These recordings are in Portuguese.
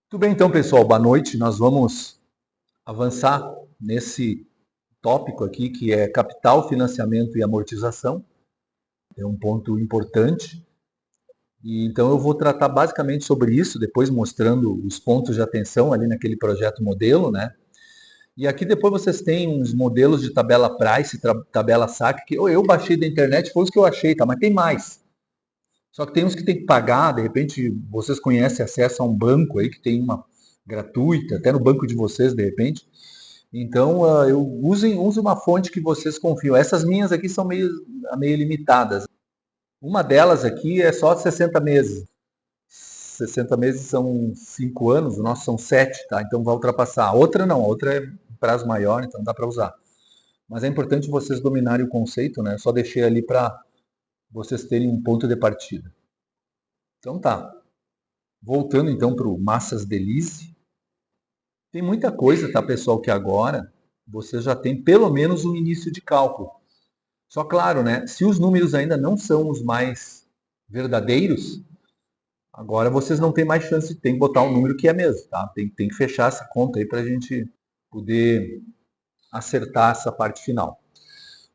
Tudo bem, então, pessoal, boa noite. Nós vamos avançar nesse tópico aqui que é capital, financiamento e amortização. É um ponto importante. E então eu vou tratar basicamente sobre isso, depois mostrando os pontos de atenção ali naquele projeto modelo, né? E aqui depois vocês têm uns modelos de tabela price, tabela saque, que eu baixei da internet, foi os que eu achei, tá? Mas tem mais. Só que tem uns que tem que pagar, de repente vocês conhecem acesso a um banco aí que tem uma gratuita, até no banco de vocês, de repente. Então, use uma fonte que vocês confiam. Essas minhas aqui são meio limitadas. Uma delas aqui é só 60 meses. 60 meses são 5 anos, o nosso são 7, tá? Então vai ultrapassar. A outra não, a outra é um prazo maior, então dá para usar. Mas é importante vocês dominarem o conceito, né? Só deixei ali para vocês terem um ponto de partida. Então tá. Voltando então para o Massas Delise. Tem muita coisa, tá, pessoal, que agora você já tem pelo menos um início de cálculo. Só claro, né? Se os números ainda não são os mais verdadeiros, agora vocês não têm mais chance, tem que botar um número que é mesmo, tá? Tem que fechar essa conta aí para a gente poder acertar essa parte final.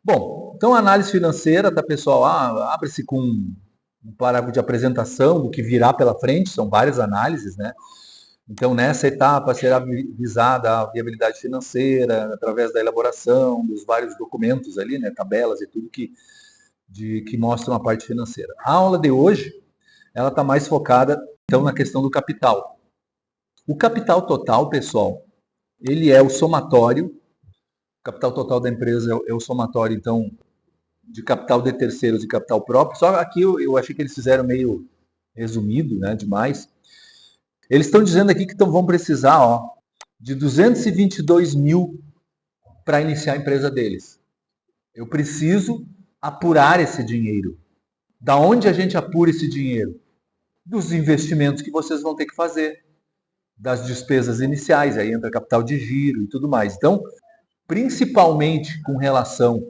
Bom, então a análise financeira, tá, pessoal? Abre-se com um parágrafo de apresentação do que virá pela frente, são várias análises, né? Então, nessa etapa será visada a viabilidade financeira através da elaboração dos vários documentos ali, né, tabelas e tudo que mostram a parte financeira. A aula de hoje, ela está mais focada, então, na questão do capital. O capital total, pessoal, ele é o somatório, o capital total da empresa é o somatório, então, de capital de terceiros e capital próprio. Só aqui eu achei que eles fizeram meio resumido, né, demais. Eles estão dizendo aqui que vão precisar, de 222 mil para iniciar a empresa deles. Eu preciso apurar esse dinheiro. Da onde a gente apura esse dinheiro? Dos investimentos que vocês vão ter que fazer, das despesas iniciais, aí entra capital de giro e tudo mais. Então, principalmente com relação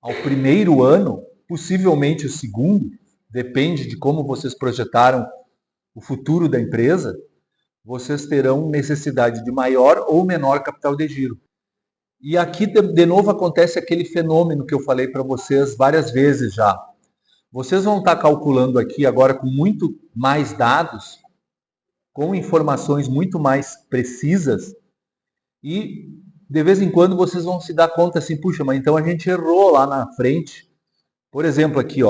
ao primeiro ano, possivelmente o segundo, depende de como vocês projetaram o futuro da empresa, vocês terão necessidade de maior ou menor capital de giro. E aqui, de novo, acontece aquele fenômeno que eu falei para vocês várias vezes já. Vocês vão estar calculando aqui agora com muito mais dados, com informações muito mais precisas, e de vez em quando vocês vão se dar conta assim, puxa, mas então a gente errou lá na frente. Por exemplo, aqui,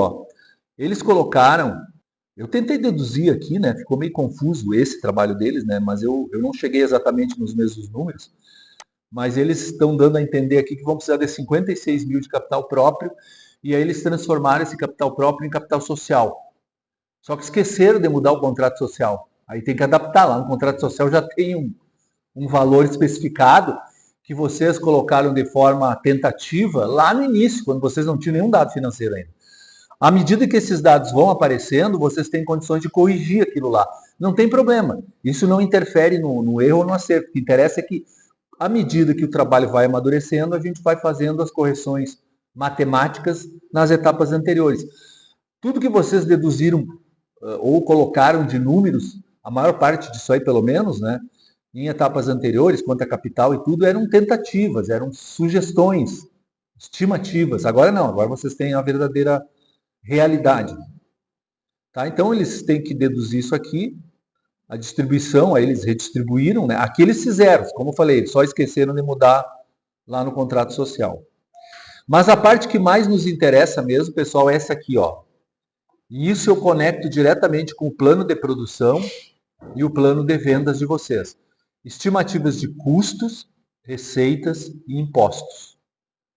eles colocaram, eu tentei deduzir aqui, né, ficou meio confuso esse trabalho deles, né, mas eu não cheguei exatamente nos mesmos números, mas eles estão dando a entender aqui que vão precisar de 56 mil de capital próprio, e aí eles transformaram esse capital próprio em capital social. Só que esqueceram de mudar o contrato social. Aí tem que adaptar lá. No contrato social já tem um valor especificado que vocês colocaram de forma tentativa lá no início, quando vocês não tinham nenhum dado financeiro ainda. À medida que esses dados vão aparecendo, vocês têm condições de corrigir aquilo lá. Não tem problema. Isso não interfere no erro ou no acerto. O que interessa é que, à medida que o trabalho vai amadurecendo, a gente vai fazendo as correções matemáticas nas etapas anteriores. Tudo que vocês deduziram ou colocaram de números, a maior parte disso aí pelo menos, né, em etapas anteriores, quanto a capital e tudo, eram tentativas, eram sugestões, estimativas. Agora não, agora vocês têm a verdadeira realidade. Tá? Então eles têm que deduzir isso aqui, a distribuição, aí eles redistribuíram, né? Aqui eles fizeram, como eu falei, eles só esqueceram de mudar lá no contrato social. Mas a parte que mais nos interessa mesmo, pessoal, é essa aqui, E isso eu conecto diretamente com o plano de produção e o plano de vendas de vocês. Estimativas de custos, receitas e impostos.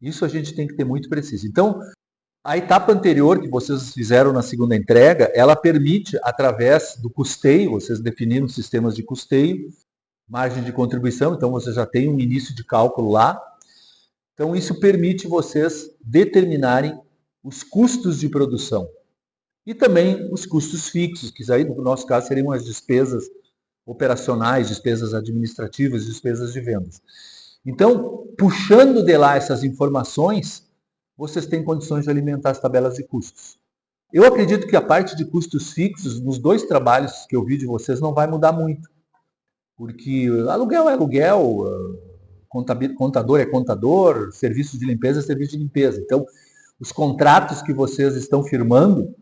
Isso a gente tem que ter muito preciso. Então, a etapa anterior que vocês fizeram na segunda entrega, ela permite, através do custeio, vocês definiram sistemas de custeio, margem de contribuição, então você já tem um início de cálculo lá. Então, isso permite vocês determinarem os custos de produção. E também os custos fixos, que aí, no nosso caso, seriam as despesas operacionais, despesas administrativas, despesas de vendas. Então, puxando de lá essas informações, vocês têm condições de alimentar as tabelas de custos. Eu acredito que a parte de custos fixos, nos dois trabalhos que eu vi de vocês, não vai mudar muito. Porque aluguel é aluguel, contador é contador, serviço de limpeza é serviço de limpeza. Então, os contratos que vocês estão firmando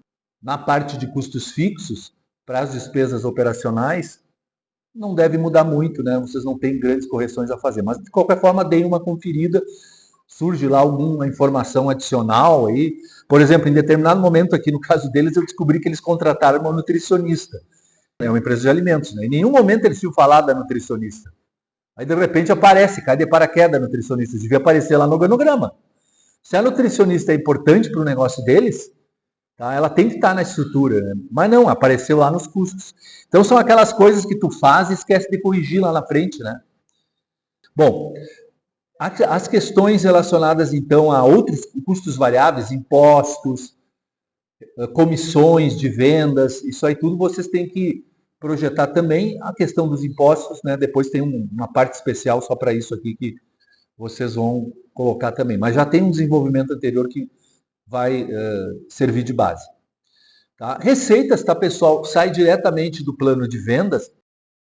na parte de custos fixos para as despesas operacionais não deve mudar muito, né? Vocês não têm grandes correções a fazer. Mas, de qualquer forma, deem uma conferida. Surge lá alguma informação adicional aí. Por exemplo, em determinado momento aqui, no caso deles, eu descobri que eles contrataram uma nutricionista. É uma empresa de alimentos, né? Em nenhum momento eles tinham falado da nutricionista. Aí, de repente, aparece, cai de paraquedas a nutricionista. Devia aparecer lá no organograma. Se a nutricionista é importante para o negócio deles, tá, ela tem que estar na estrutura, né? Mas não, apareceu lá nos custos. Então, são aquelas coisas que tu faz e esquece de corrigir lá na frente, né? Bom, as questões relacionadas, então, a outros custos variáveis, impostos, comissões de vendas, isso aí tudo vocês têm que projetar também. A questão dos impostos, né? Depois tem uma parte especial só para isso aqui que vocês vão colocar também. Mas já tem um desenvolvimento anterior que vai servir de base. Tá? Receitas, tá, pessoal? Sai diretamente do plano de vendas.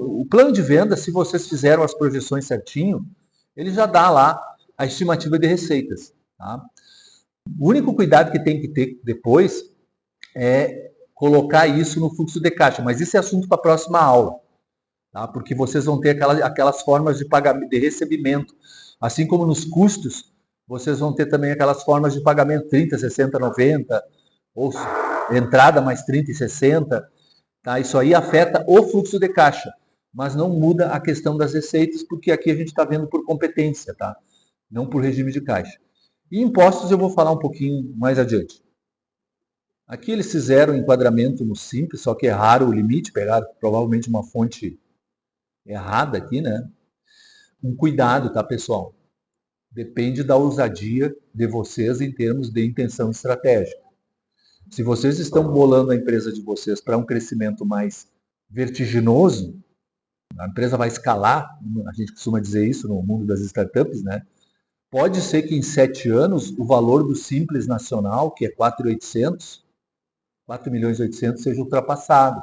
O plano de vendas, se vocês fizeram as projeções certinho, ele já dá lá a estimativa de receitas. Tá? O único cuidado que tem que ter depois é colocar isso no fluxo de caixa, mas isso é assunto para a próxima aula, tá? Porque vocês vão ter aquelas formas de pagamento, de recebimento, assim como nos custos, vocês vão ter também aquelas formas de pagamento 30, 60, 90, ou entrada mais 30 e 60, tá? Isso aí afeta o fluxo de caixa, mas não muda a questão das receitas, porque aqui a gente está vendo por competência, tá? Não por regime de caixa. E impostos eu vou falar um pouquinho mais adiante. Aqui eles fizeram enquadramento no simples, só que erraram o limite, pegaram provavelmente uma fonte errada aqui, né? Um cuidado, tá, pessoal? Depende da ousadia de vocês em termos de intenção estratégica. Se vocês estão bolando a empresa de vocês para um crescimento mais vertiginoso, a empresa vai escalar, a gente costuma dizer isso no mundo das startups, né? Pode ser que em 7 anos o valor do Simples Nacional, que é 4.800, 4.800.000 seja ultrapassado.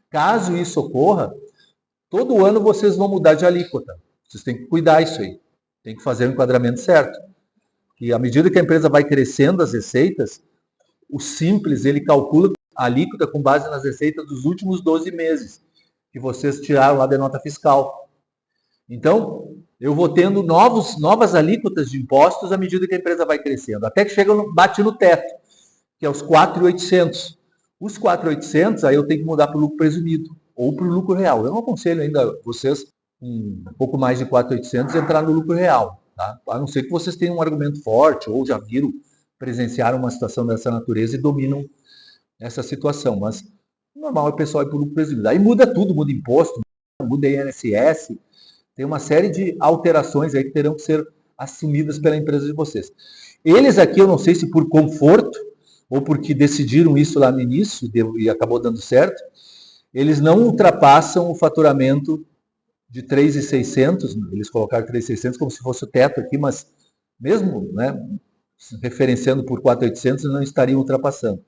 Caso isso ocorra, todo ano vocês vão mudar de alíquota. Vocês têm que cuidar disso aí. Tem que fazer o enquadramento certo. E à medida que a empresa vai crescendo as receitas, o Simples, ele calcula a alíquota com base nas receitas dos últimos 12 meses, que vocês tiraram lá da nota fiscal. Então, eu vou tendo novas alíquotas de impostos à medida que a empresa vai crescendo, até que bate no teto, que é os 4.800. Os 4.800, aí eu tenho que mudar para o lucro presumido, ou para o lucro real. Eu não aconselho ainda vocês, um pouco mais de 4.800, entrar no lucro real, tá? A não ser que vocês tenham um argumento forte, ou já presenciaram uma situação dessa natureza e dominam essa situação. Mas normal é o pessoal ir para o lucro presumido. Aí muda tudo, muda imposto, muda INSS, tem uma série de alterações aí que terão que ser assumidas pela empresa de vocês. Eles aqui, eu não sei se por conforto, ou porque decidiram isso lá no início e acabou dando certo, eles não ultrapassam o faturamento de 3.600, eles colocaram 3.600 como se fosse o teto aqui, mas mesmo, né, referenciando por 4.800, não estariam ultrapassando.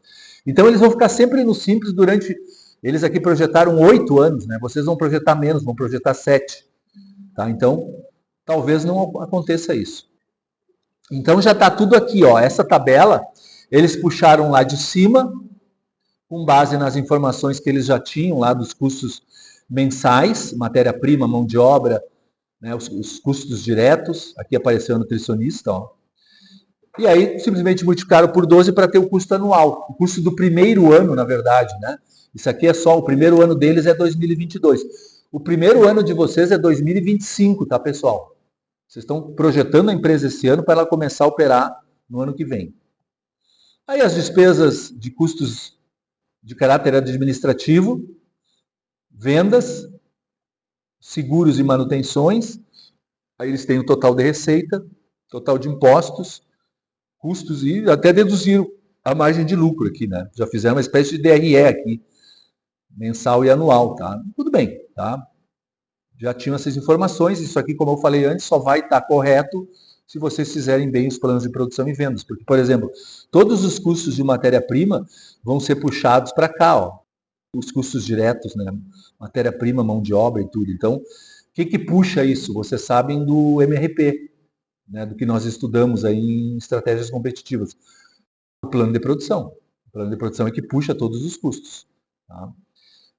Então eles vão ficar sempre no simples durante, eles aqui projetaram 8 anos, né? Vocês vão projetar menos, vão projetar 7. Tá? Então, talvez não aconteça isso. Então já está tudo aqui, ó. Essa tabela, eles puxaram lá de cima, com base nas informações que eles já tinham lá dos custos mensais, matéria-prima, mão de obra, né, os custos diretos. Aqui apareceu o nutricionista, ó. E aí simplesmente multiplicaram por 12 para ter o custo anual. O custo do primeiro ano, na verdade, né? Isso aqui é só, o primeiro ano deles é 2022. O primeiro ano de vocês é 2025, tá, pessoal? Vocês estão projetando a empresa esse ano para ela começar a operar no ano que vem. Aí as despesas de custos de caráter administrativo, vendas, seguros e manutenções. Aí eles têm o total de receita, total de impostos, custos e até deduziram a margem de lucro aqui, né? Já fizeram uma espécie de DRE aqui, mensal e anual, tá? Tudo bem, tá? Já tinham essas informações, isso aqui, como eu falei antes, só vai estar correto se vocês fizerem bem os planos de produção e vendas. Porque, por exemplo, todos os custos de matéria-prima vão ser puxados para cá, ó. os custos diretos, né? Matéria-prima, mão de obra e tudo. Então, o que puxa isso? Vocês sabem do MRP, né? Do que nós estudamos aí em estratégias competitivas. O plano de produção. O plano de produção é que puxa todos os custos. Tá?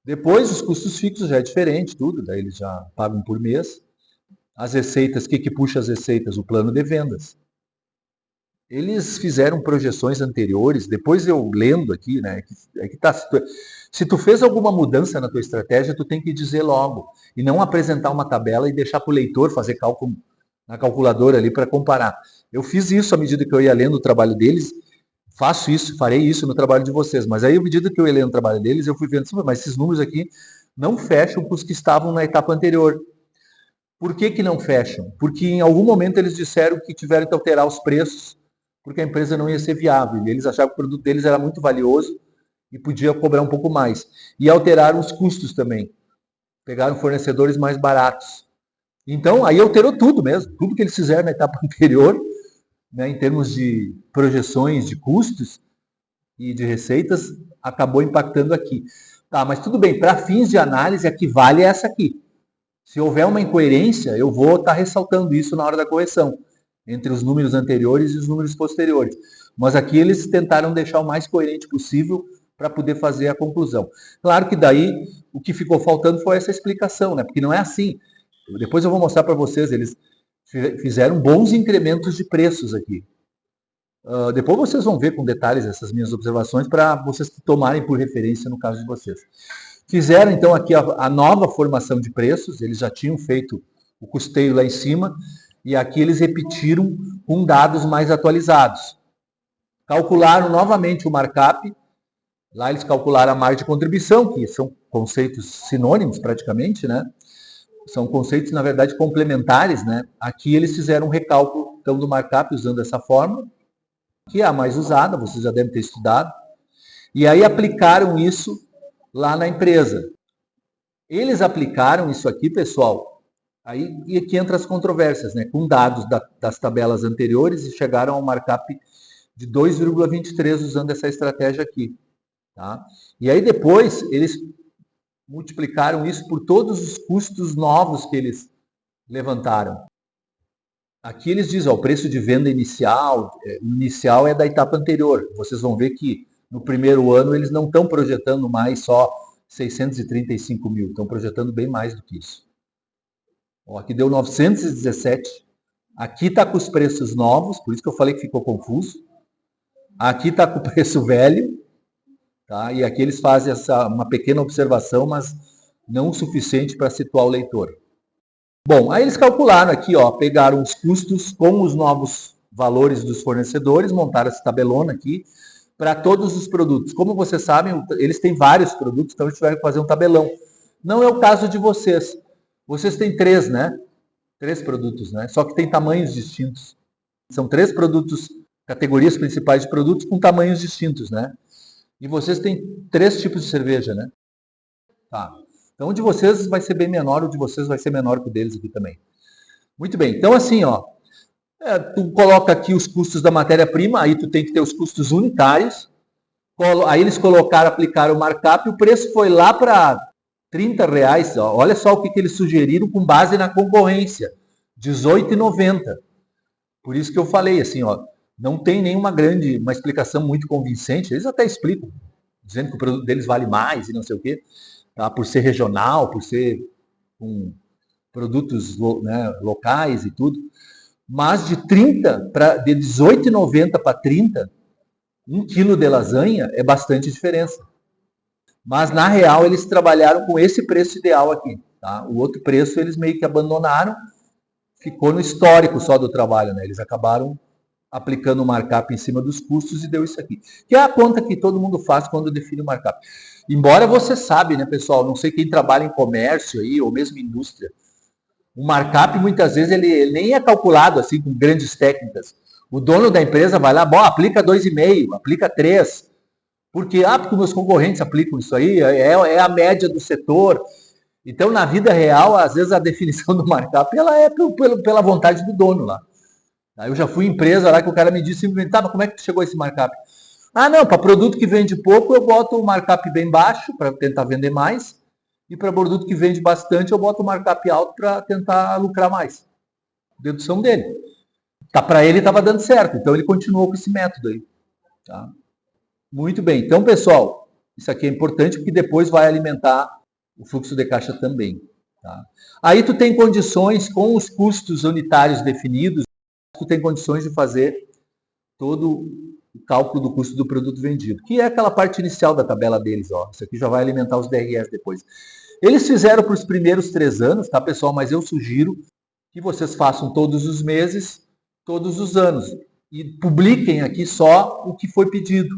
Depois, os custos fixos já é diferente, tudo. Daí eles já pagam por mês. As receitas, o que puxa as receitas? O plano de vendas. Eles fizeram projeções anteriores, depois eu lendo aqui, né, se tu fez alguma mudança na tua estratégia, tu tem que dizer logo, e não apresentar uma tabela e deixar para o leitor fazer cálculo na calculadora ali para comparar. Eu fiz isso à medida que eu ia lendo o trabalho deles, faço isso, farei isso no trabalho de vocês, mas aí à medida que eu ia lendo o trabalho deles, eu fui vendo, mas esses números aqui não fecham com os que estavam na etapa anterior. Por que não fecham? Porque em algum momento eles disseram que tiveram que alterar os preços, porque a empresa não ia ser viável. Eles achavam que o produto deles era muito valioso e podia cobrar um pouco mais. E alteraram os custos também. Pegaram fornecedores mais baratos. Então, aí alterou tudo mesmo. Tudo que eles fizeram na etapa anterior, né, em termos de projeções de custos e de receitas, acabou impactando aqui. Tá, mas tudo bem, para fins de análise, a que vale é essa aqui. Se houver uma incoerência, eu vou estar ressaltando isso na hora da correção, entre os números anteriores e os números posteriores. Mas aqui eles tentaram deixar o mais coerente possível para poder fazer a conclusão. Claro que daí o que ficou faltando foi essa explicação, né? Porque não é assim. Depois eu vou mostrar para vocês, eles fizeram bons incrementos de preços aqui. Depois vocês vão ver com detalhes essas minhas observações para vocês tomarem por referência no caso de vocês. Fizeram então aqui a nova formação de preços, eles já tinham feito o custeio lá em cima, e aqui eles repetiram com dados mais atualizados. Calcularam novamente o markup, lá eles calcularam a margem de contribuição, que são conceitos sinônimos praticamente, né? São conceitos, na verdade, complementares, né? Aqui eles fizeram um recálculo então, do markup usando essa fórmula, que é a mais usada, vocês já devem ter estudado, e aí aplicaram isso lá na empresa. Eles aplicaram isso aqui, pessoal, aí e aqui entra as controvérsias, né? Com dados das tabelas anteriores e chegaram ao markup de 2,23 usando essa estratégia aqui. Tá? E aí depois eles multiplicaram isso por todos os custos novos que eles levantaram. Aqui eles dizem, ó, o preço de venda inicial é da etapa anterior. Vocês vão ver que no primeiro ano eles não estão projetando mais só 635 mil, estão projetando bem mais do que isso. Ó, aqui deu 917. Aqui está com os preços novos, por isso que eu falei que ficou confuso. Aqui está com o preço velho, tá? E aqui eles fazem uma pequena observação, mas não o suficiente para situar o leitor. Bom, aí eles calcularam aqui, ó, pegaram os custos com os novos valores dos fornecedores, montaram essa tabelona aqui para todos os produtos. Como vocês sabem, eles têm vários produtos, então eles tiveram que fazer um tabelão. Não é o caso de vocês. Vocês têm 3, né? 3 produtos, né? Só que tem tamanhos distintos. São 3 produtos, categorias principais de produtos com tamanhos distintos, né? E vocês têm 3 tipos de cerveja, né? Tá. Então, o de vocês vai ser bem menor, o de vocês vai ser menor que o deles aqui também. Muito bem. Então, assim, ó, tu coloca aqui os custos da matéria-prima, aí tu tem que ter os custos unitários. Aí eles colocaram, aplicaram o markup, o preço foi lá para R$30. Ó. Olha só o que eles sugeriram com base na concorrência. R$18,90. Por isso que eu falei assim, ó, não tem nenhuma uma explicação muito convincente. Eles até explicam, dizendo que o produto deles vale mais e não sei o quê. Tá? Por ser regional, por ser com produtos, né, locais e tudo. Mas de R$18,90 para 30, 1 quilo de lasanha é bastante diferença. Mas na real eles trabalharam com esse preço ideal aqui. Tá? O outro preço eles meio que abandonaram, ficou no histórico só do trabalho. Né? Eles acabaram aplicando o markup em cima dos custos e deu isso aqui. Que é a conta que todo mundo faz quando define o markup. Embora você sabe, né, pessoal, não sei quem trabalha em comércio aí, ou mesmo indústria, o markup muitas vezes ele nem é calculado assim com grandes técnicas. O dono da empresa vai lá, bom, aplica 2,5, aplica 3. Porque meus concorrentes aplicam isso aí, é a média do setor. Então, na vida real, às vezes a definição do markup ela é pela vontade do dono lá. Eu já fui em empresa lá que o cara me disse simplesmente, tá, mas como é que tu chegou a esse markup? Ah, não, para produto que vende pouco, eu boto o markup bem baixo para tentar vender mais. E para produto que vende bastante, eu boto o markup alto para tentar lucrar mais. Dedução dele. Tá, para ele estava dando certo, então ele continuou com esse método aí. Tá? Muito bem. Então, pessoal, isso aqui é importante porque depois vai alimentar o fluxo de caixa também. Tá? Aí tu tem condições, com os custos unitários definidos, tu tem condições de fazer todo o cálculo do custo do produto vendido, que é aquela parte inicial da tabela deles. Ó. Isso aqui já vai alimentar os DRS depois. Eles fizeram para os primeiros 3 anos, tá, pessoal? Mas eu sugiro que vocês façam todos os meses, todos os anos. E publiquem aqui só o que foi pedido.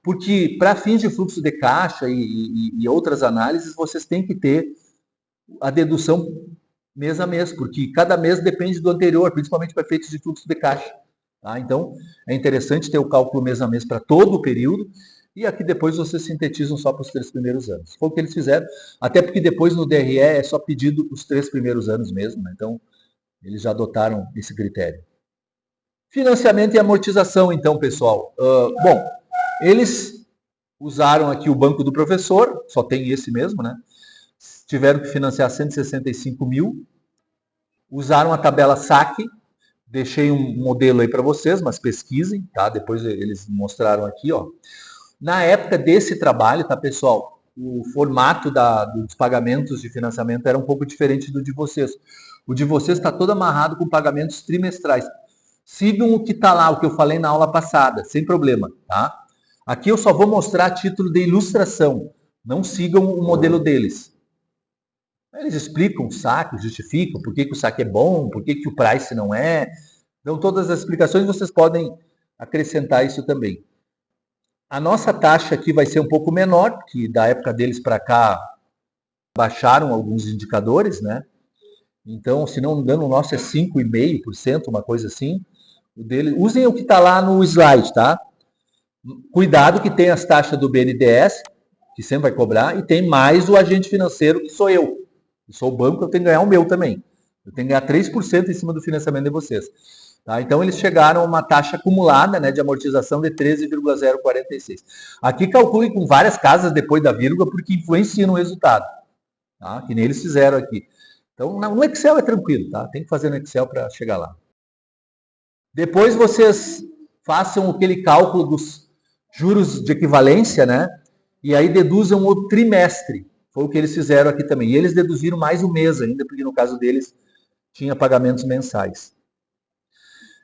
Porque para fins de fluxo de caixa e outras análises, vocês têm que ter a dedução mês a mês, porque cada mês depende do anterior, principalmente para efeitos de fluxo de caixa. Tá? Então, é interessante ter o cálculo mês a mês para todo o período, e aqui depois vocês sintetizam só para os 3 primeiros anos. Foi o que eles fizeram, até porque depois no DRE é só pedido os 3 primeiros anos mesmo, né? Então eles já adotaram esse critério. Financiamento e amortização, então, pessoal. Bom, eles usaram aqui o banco do professor, só tem esse mesmo, né? Tiveram que financiar 165 mil, usaram a tabela SAC, deixei um modelo aí para vocês, mas pesquisem, tá? Depois eles mostraram aqui, ó. Na época desse trabalho, tá, pessoal, o formato dos pagamentos de financiamento era um pouco diferente do de vocês. O de vocês está todo amarrado com pagamentos trimestrais. Sigam o que está lá, o que eu falei na aula passada, sem problema, tá? Aqui eu só vou mostrar a título de ilustração. Não sigam o modelo deles. Eles explicam o saque, justificam por que o saque é bom, por que o price não é. Então, todas as explicações vocês podem acrescentar isso também. A nossa taxa aqui vai ser um pouco menor, que da época deles para cá baixaram alguns indicadores, né? Então, se não me engano, o nosso é 5,5%, uma coisa assim. O dele, usem o que está lá no slide, tá? Cuidado que tem as taxas do BNDES, que sempre vai cobrar, e tem mais o agente financeiro, que sou eu. Eu sou o banco, eu tenho que ganhar o meu também. Eu tenho que ganhar 3% em cima do financiamento de vocês. Tá? Então, eles chegaram a uma taxa acumulada, né, de amortização de 13,046. Aqui calcule com várias casas depois da vírgula, porque influencia no resultado. Tá? Que nem eles fizeram aqui. Então, no Excel é tranquilo, tá? Tem que fazer no Excel para chegar lá. Depois vocês façam aquele cálculo dos juros de equivalência, né? E aí deduzam o trimestre. Foi o que eles fizeram aqui também. E eles deduziram mais um mês ainda, porque no caso deles tinha pagamentos mensais.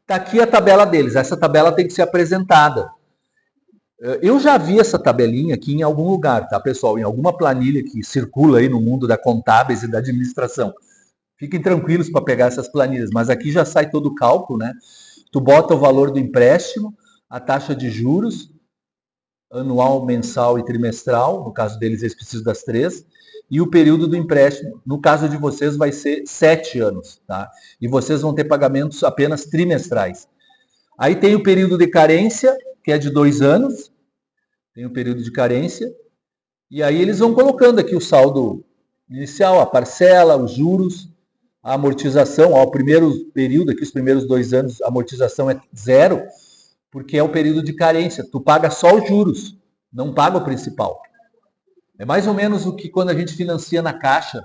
Está aqui a tabela deles. Essa tabela tem que ser apresentada. Eu já vi essa tabelinha aqui em algum lugar, tá, pessoal? Em alguma planilha que circula aí no mundo da contábeis e da administração. Fiquem tranquilos para pegar essas planilhas, mas aqui já sai todo o cálculo, né? Tu bota o valor do empréstimo, a taxa de juros, anual, mensal e trimestral, no caso deles eles precisam das 3, e o período do empréstimo, no caso de vocês vai ser 7 anos, tá? E vocês vão ter pagamentos apenas trimestrais. Aí tem o período de carência, que é de 2 anos, tem o período de carência, e aí eles vão colocando aqui o saldo inicial, a parcela, os juros, a amortização, ó, o primeiro período, aqui os primeiros 2 anos, a amortização é 0, porque é o período de carência. Tu paga só os juros, não paga o principal. É mais ou menos o que quando a gente financia na Caixa.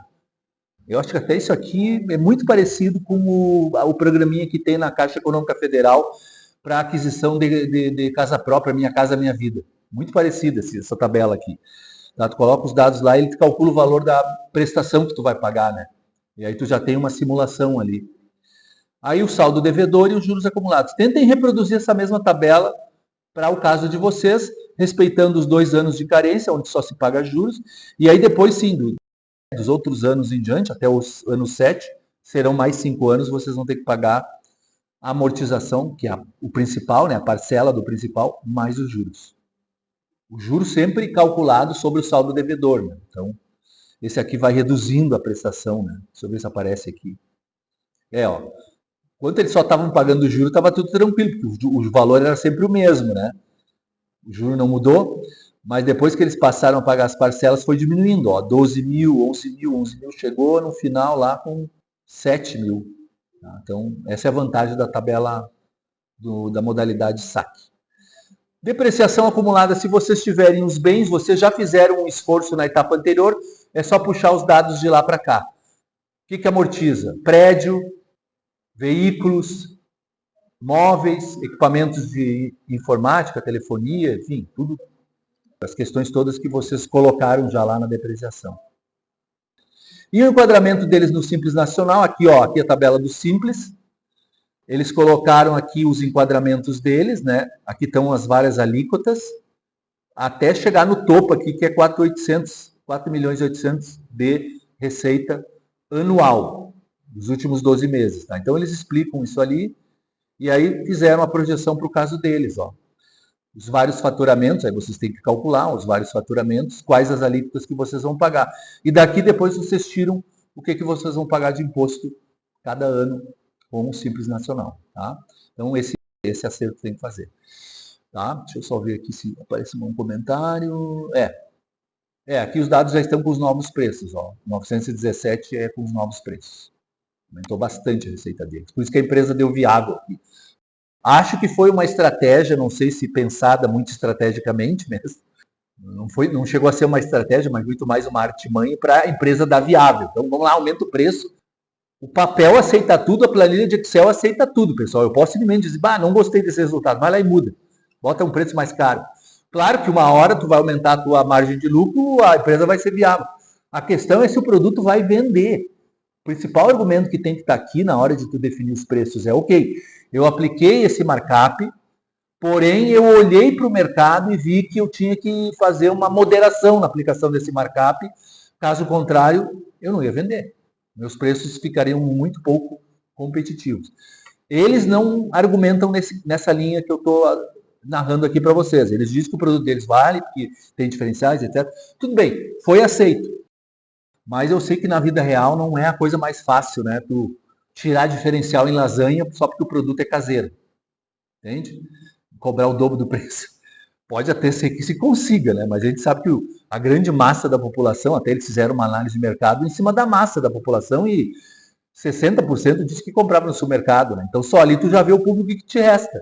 Eu acho que até isso aqui é muito parecido com o programinha que tem na Caixa Econômica Federal para aquisição de casa própria, Minha Casa Minha Vida. Muito parecida essa tabela aqui. Tá? Tu coloca os dados lá e ele te calcula o valor da prestação que tu vai pagar, né? E aí tu já tem uma simulação ali. Aí o saldo devedor e os juros acumulados. Tentem reproduzir essa mesma tabela para o caso de vocês, respeitando os 2 anos de carência, onde só se paga juros, e aí depois sim, dos outros anos em diante, até os anos 7, serão mais 5 anos, vocês vão ter que pagar a amortização, que é o principal, né, a parcela do principal, mais os juros. O juro sempre calculado sobre o saldo devedor, né? Então, esse aqui vai reduzindo a prestação, né? Deixa eu ver se aparece aqui. Ó. Quando eles só estavam pagando o juro, estava tudo tranquilo, porque o valor era sempre o mesmo, né? O juro não mudou, mas depois que eles passaram a pagar as parcelas, foi diminuindo, ó, 12 mil, 11 mil, 11 mil, chegou no final lá com 7 mil. Tá? Então, essa é a vantagem da tabela da modalidade saque. Depreciação acumulada, se vocês tiverem os bens, vocês já fizeram um esforço na etapa anterior, é só puxar os dados de lá para cá. O que amortiza? Prédio, veículos, móveis, equipamentos de informática, telefonia, enfim, tudo, as questões todas que vocês colocaram já lá na depreciação. E o enquadramento deles no Simples Nacional, aqui a tabela do Simples. Eles colocaram aqui os enquadramentos deles, né? Aqui estão as várias alíquotas, até chegar no topo aqui, que é 4.800.000 de receita anual, dos últimos 12 meses. Tá? Então, eles explicam isso ali, e aí fizeram a projeção para o caso deles. Os vários faturamentos, aí vocês têm que calcular os vários faturamentos, quais as alíquotas que vocês vão pagar. E daqui depois vocês tiram o que vocês vão pagar de imposto cada ano com o Simples Nacional, tá? Então, esse acerto tem que fazer. Tá? Deixa eu só ver aqui se aparece um comentário. Aqui os dados já estão com os novos preços. 917 é com os novos preços. Aumentou bastante a receita deles. Por isso que a empresa deu viável aqui. Acho que foi uma estratégia, não sei se pensada muito estrategicamente mesmo. Não chegou a ser uma estratégia, mas muito mais uma artimanha para a empresa dar viável. Então, vamos lá, aumenta o preço. O papel aceita tudo, a planilha de Excel aceita tudo, pessoal. Eu posso simplesmente dizer, não gostei desse resultado, vai lá e muda. Bota um preço mais caro. Claro que uma hora tu vai aumentar a tua margem de lucro, a empresa vai ser viável. A questão é se o produto vai vender. O principal argumento que tem que estar aqui na hora de tu definir os preços é, ok, eu apliquei esse markup, porém eu olhei para o mercado e vi que eu tinha que fazer uma moderação na aplicação desse markup, caso contrário, eu não ia vender. Meus preços ficariam muito pouco competitivos. Eles não argumentam nessa linha que eu estou narrando aqui para vocês. Eles dizem que o produto deles vale, que tem diferenciais, etc. Tudo bem, foi aceito. Mas eu sei que na vida real não é a coisa mais fácil, né? Tu tirar diferencial em lasanha só porque o produto é caseiro. Entende? Cobrar o dobro do preço. Pode até ser que se consiga, né? Mas a gente sabe que a grande massa da população, até eles fizeram uma análise de mercado em cima da massa da população e 60% disse que comprava no supermercado, né? Então só ali tu já vê o público que te resta.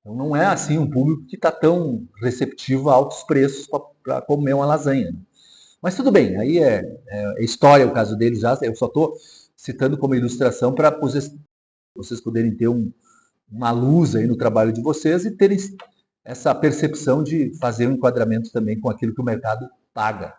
Então não é assim um público que está tão receptivo a altos preços para comer uma lasanha. Né? Mas tudo bem, aí é história o caso deles já, eu só estou citando como ilustração para vocês poderem ter uma luz aí no trabalho de vocês e terem essa percepção de fazer um enquadramento também com aquilo que o mercado paga.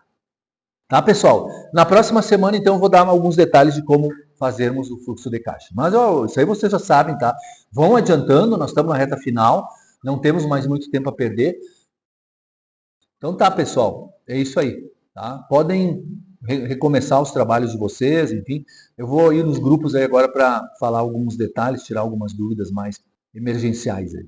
Tá, pessoal? Na próxima semana, então, eu vou dar alguns detalhes de como fazermos o fluxo de caixa. Mas isso aí vocês já sabem, tá? Vão adiantando, nós estamos na reta final, não temos mais muito tempo a perder. Então tá, pessoal, é isso aí. Tá? Podem recomeçar os trabalhos de vocês, enfim. Eu vou ir nos grupos aí agora para falar alguns detalhes, tirar algumas dúvidas mais emergenciais aí.